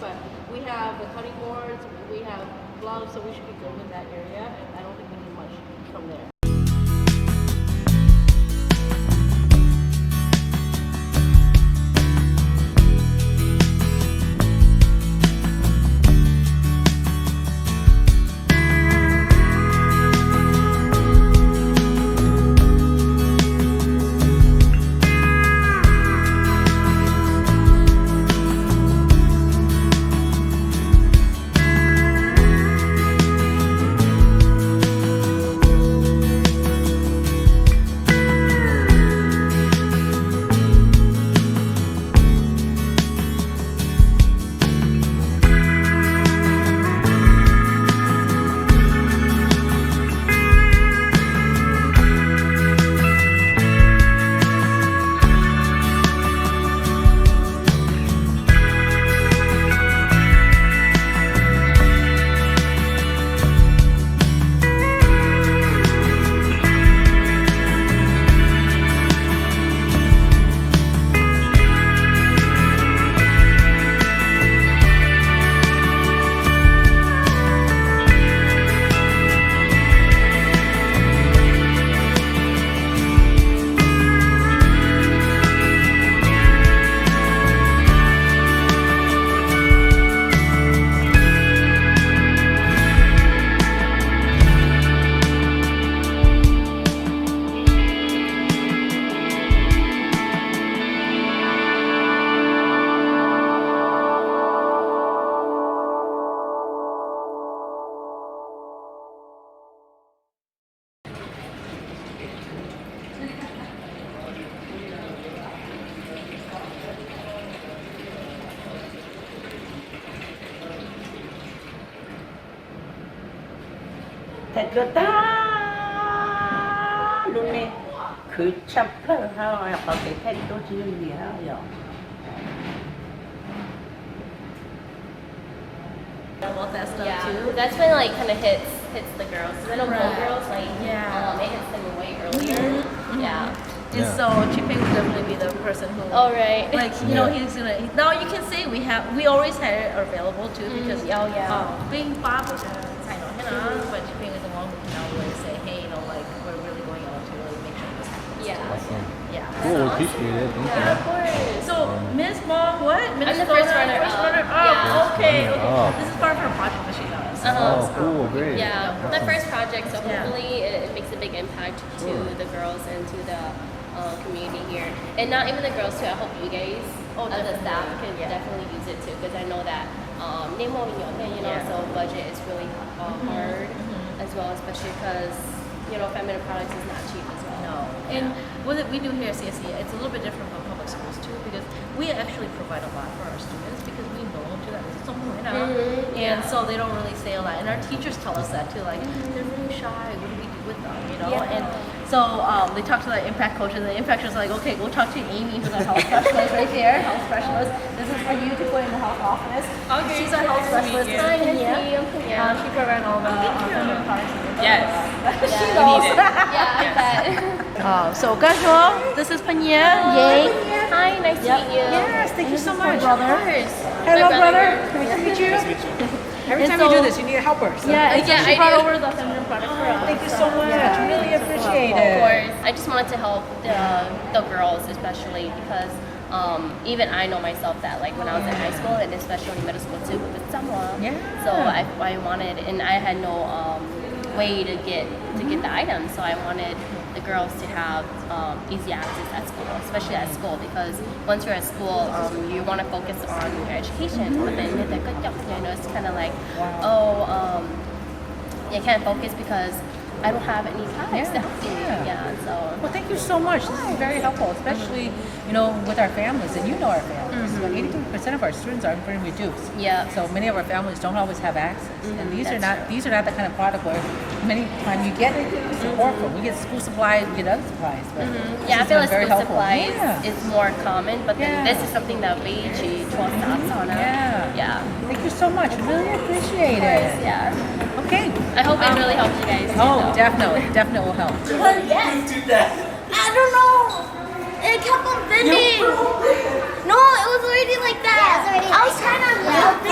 but we have the cutting boards, we have gloves, so we should be good with that area. And I don't think we need much from there. 됐다. 눈에 그 찹을 하여 거기 택도 지으려. About that stuff Yeah, too. that's when like kind of hits the girls. 'Cause I know Right. girls like it hits them way earlier. Yeah. And Yeah. so Chipeng would definitely be the person who, Oh right. like, you know, Yeah. he's gonna. Now you can say we always had it available too because Oh, yeah. being Bob was sign on but Chipeng is the one who can now really say, hey, you know, like we're really going out to really make sure this happens. Yeah. Awesome. Yeah. Cool, appreciate it. Thank Yeah, of course. So Miss Mom, what? I'm the first runner First up. runner up. Yeah. Okay. Runner Okay. up. This is part of her project that she does. you. Oh, cool, great. Yeah, my first project, so Yeah. hopefully it makes a big impact to Sure. the girls and to the community here. And not even the girls too, I hope you guys, as the staff, can definitely use it too, because I know that Yeah. so budget is really hard as well, especially because, feminine products is not cheap as well. No. And what we do here at CSE, it's a little bit different from public schools too, because we actually provide a lot for our students because we know to that it's somewhere now. And so they don't really say a lot. And our teachers tell us that too, like they're really shy. What do we do with them? Yeah. And so they talk to the impact coaches, and the impact coaches are like, okay, go talk to Amy, who's our health specialist right here, health specialist. This is for you to put in the health office. Okay. She's our health specialist. Hi, Tanya. Nancy. She provides all the feminine products. Yes. She Yeah. knows. Yeah, I bet. So, Gajo, this is Panya. Yay. Hi, nice to meet you. Yes, thank you so much. Brother. Hello, My brother. brother. Nice to meet you. Every And time so- we do this, you need a helper. So. Yeah, and so Yeah, she I brought do. over the feminine product for us. Thank you so much. Really appreciate Of it. course. I just wanted to help the girls, especially because even I know myself that like when I was in high school and especially middle school too with someone. Yeah. So I wanted, and I had no way to get the items. So I wanted the girls to have easy access at school, especially at school, because once you're at school, you want to focus on your education. But then it's kind of like, you can't focus because I don't have any products to help you. Yeah, so. Well, thank you so much. This is very helpful, especially with our families, and our families. But 83% of our students are very reduced. Yeah. So many of our families don't always have access, and these are That's not these are not the kind of product where many times you get support from. We get school supplies, we get other supplies. But Yeah, I this feel has like been school helpful. supplies Yeah. is more common, but then Yeah. this is something that we trust on. Yeah. Yeah. Thank you so much. Really appreciate it. Yeah. Okay. I hope it really helps you guys. Oh, too, though. definitely will help. Well, yes. I don't know. It kept on bending. No, it was already like that. I was trying to help it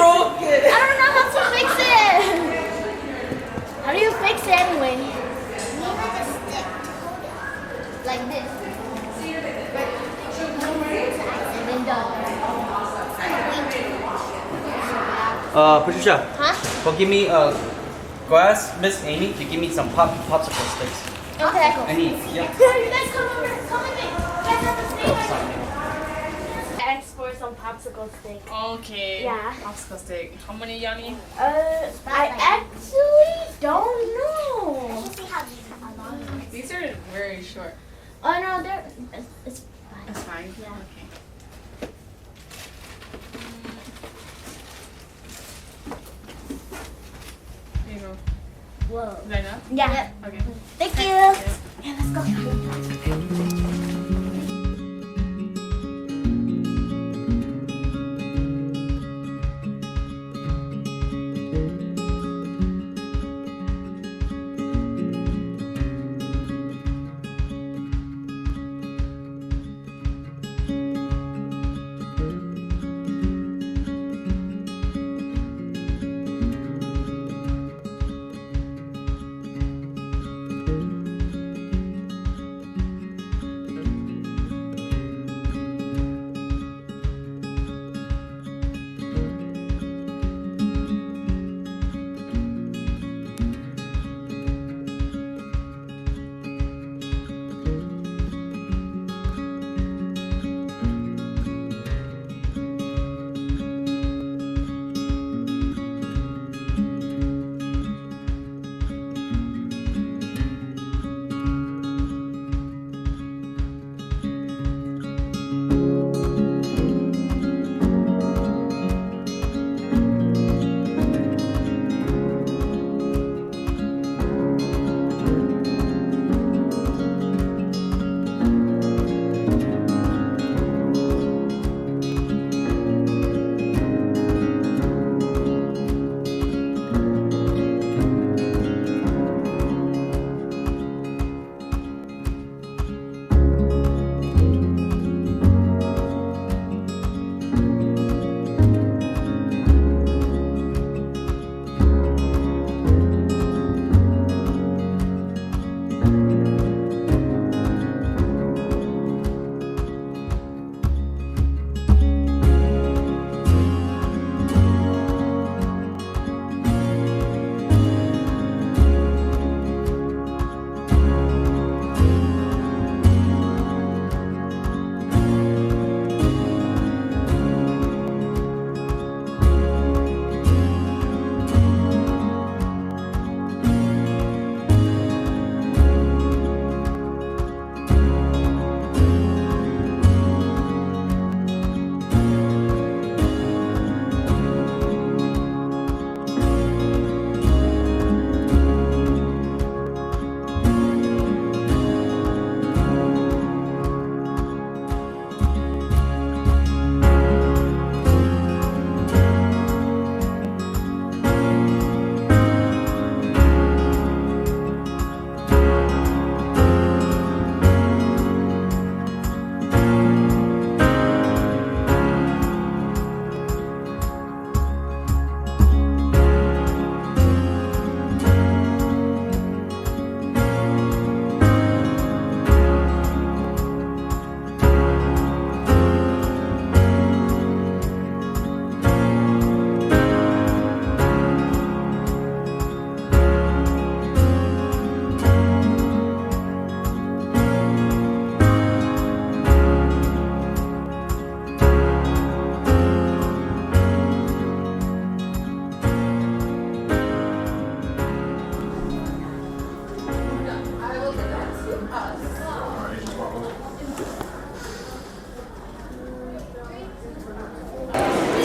Patricia. Huh? Go give me go ask Miss Amy to give me some popsicle sticks. Okay. I need. Yep. You guys come over. Come with me. You guys have to stay. Ask for some popsicle sticks. Okay. Yeah. Popsicle stick. How many y'all need? I actually don't know. These are very short. Oh no, it's fine. That's fine. Yeah. Okay. Here you go. Whoa. Is that enough? Yeah. Okay. Thank you. Yeah. Yeah, let's go.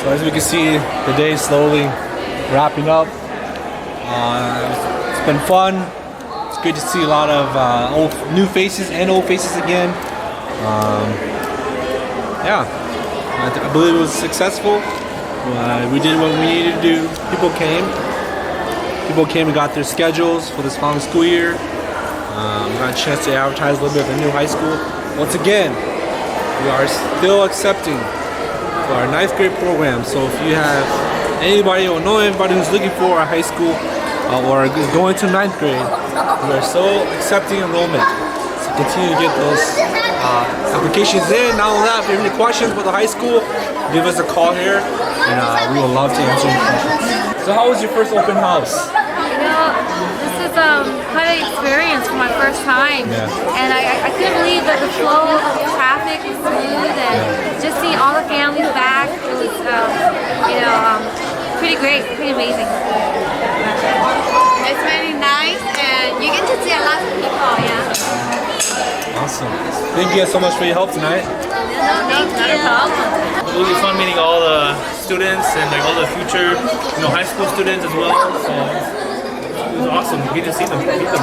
So as we can see, the day is slowly wrapping up. It's been fun. It's good to see a lot of new faces and old faces again. Yeah, I believe it was successful. We did what we needed to do. People came and got their schedules for this following school year. We got a chance to advertise a little bit of the new high school. Once again, we are still accepting for our 9th grade program. So if you have anybody or know anybody who's looking for a high school or is going to 9th grade, we are still accepting enrollment. So continue to get those applications in. Not only that, if you have any questions about the high school, give us a call here, and we will love to answer your questions. So how was your first open house? You know, this is quite an experience for my first time, and I couldn't believe that the flow of traffic was smooth, and just seeing all the families back, it was, pretty great, pretty amazing. It's very nice, and you get to see a lot of people, Awesome. Thank you guys so much for your help tonight. Not a problem. It was fun meeting all the students and like all the future, high school students as well. So it was awesome. We get to see them, meet them.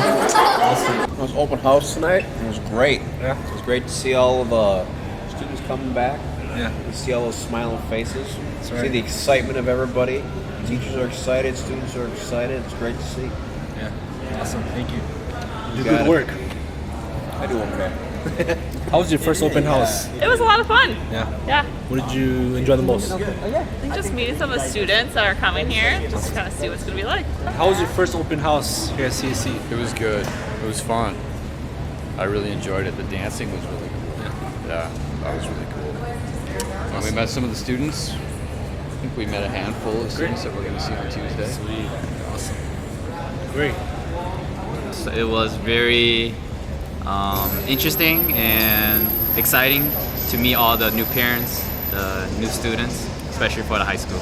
Awesome. It was open house tonight. It was great. Yeah. It was great to see all of the students coming back. Yeah. To see all those smiling faces. That's See right. the excitement of everybody. Teachers are excited. Students are excited. It's great to see. Yeah. Awesome. Thank you. You do got good it. work. I do okay. How was your first open house? It was a lot of fun. Yeah. Yeah. What did you enjoy the most? I think just meeting some of the students that are coming here, just to kind of see what it's going to be like. How was your first open house here at CSC? It was good. It was fun. I really enjoyed it. The dancing was really cool. Yeah, that was really cool. And we met some of the students. I think we met a handful of students that we're going to see on Tuesday. Sweet. Awesome. Great. So it was very interesting and exciting to meet all the new parents, the new students, especially for the high school.